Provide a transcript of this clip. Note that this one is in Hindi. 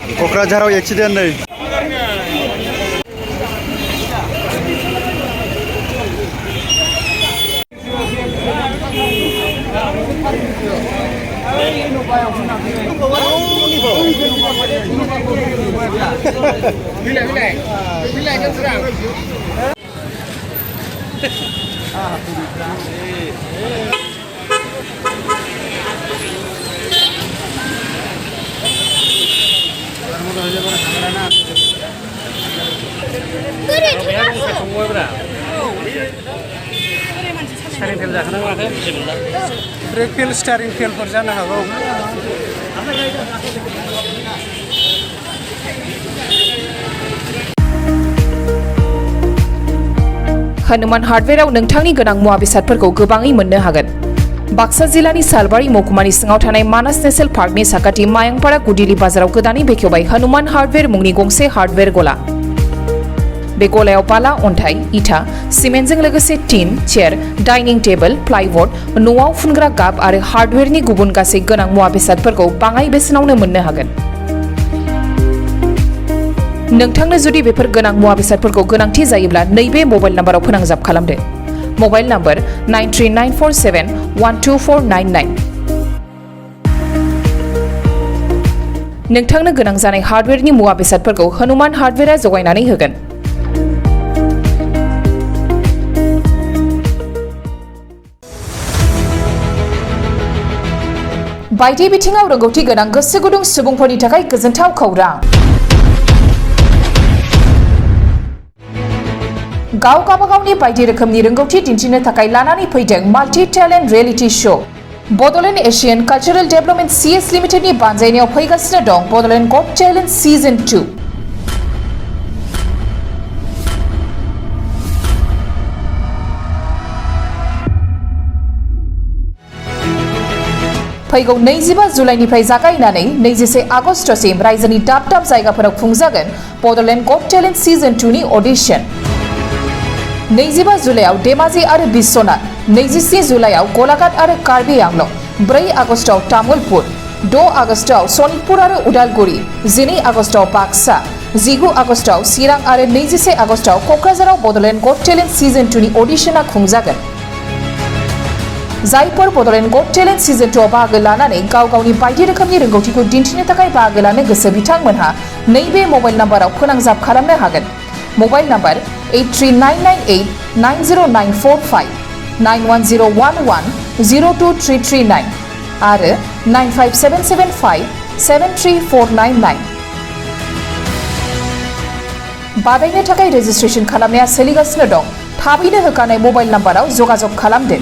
क'क्राझाराव एक्सिडेन्ट नै स्टारिं फेल जाखोना माखो ब्रेक फेल स्टारिं फेलफोर जानो हागौ हनुमान हार्डवेराव नोंथांनि गोनां मुवा बेसादफोरखौ गोबाङै मोननो हागोन। बाक्सा जिल्लानि सालबारि महकुमानि सिङाव थानाय मानास नेशनेल पार्कनि साखाथि मायांपारा गुदिली बाजाराव गोदानै बेखेवबाय हनुमान हार्डवेर मुंनि गंसे हार्डवेर गला। बे गलायाव बाला अन्थाइ इटा सिमेन्टजों लोगोसे टिन चेयार डाइनिं टेबोल प्लाइबोर्ड न'आव फुनग्रा गाब आरो हार्डवेरनि गुबुन गासै गोनां मुवा बेसादफोरखौ बाङाइ बेसेनावनो मोननो हागोन। नोंथांनो जुदि बेफोर गोनां मुवा बेसादफोरखौ गोनांथि जायोब्ला नैबे मबाइल नाम्बाराव फोनांजाब खालामदो। Mobile number 9394712499। नोंथांनो गोनां जानाय हार्डवेरनि मुवा बेसादफोरखौ हनुमान हार्डवेरा जगायनानै होगोन। बायदि बिथिङाव रोंगौथि गोनां गोसो गुदुं सुबुंफोरनि थाखाय गोजोनथाव खौरां। गावगावनि बायदि रोखोमनि रोंगौथि दिन्थिनो थाखाय लानानै फैदों multi talent reality show. Bodoland Asian cultural development CS लिमिटेडनि बानजायनायाव फैगासिनो दं बड'लेण्ड गट टेलेन्ट सीजन 2। फैगौ 25 जुलाइनिफ्राय जागायनानै 21 आगस्तसिम रायजोनि दाब दाब जायगाफोराव खुंजागोन बड'लेण्ड गट टेलेन्ट सीजन 2 नि अडिशन। 25 जुलाइआव धेमाजि आरो बिश्वनाथ, 27 जुलाइआव गलाघाट आरो कार्बि आंलं, 4 आगस्टआव तामुलपुर, 6 आगस्टआव सनितपुर आरो उदालगुरि, 12 आगस्टआव बाक्सा, 19 आगस्टआव चिरां आरो 21 आगस्टआव क'क्राझाराव बड'लेण्ड गट टेलेन्ट सीजन 2 नि अडिशना खुंजागोन। जायफोर बड'लेण्ड गट टेलेन्ट सीजन 2 आव बाहागो लानानै गावगावनि बायदि रोखोमनि रोंगौथिखौ दिन्थिनो थाखाय बाहागो लानो गोसो बिथांमोनहा नैबे मबाइल नाम्बाराव फोनांजाब खालामनो हागोन। मबाइल नाम्बार 8399890945 9101102339 आरो 9577573499। बादायनो थाखाय रेजिस्ट्रेशन खालामनाया सोलिगासिनो दं। थाबैनो होखानाय मबाइल नाम्बाराव जगाजग खालामदो।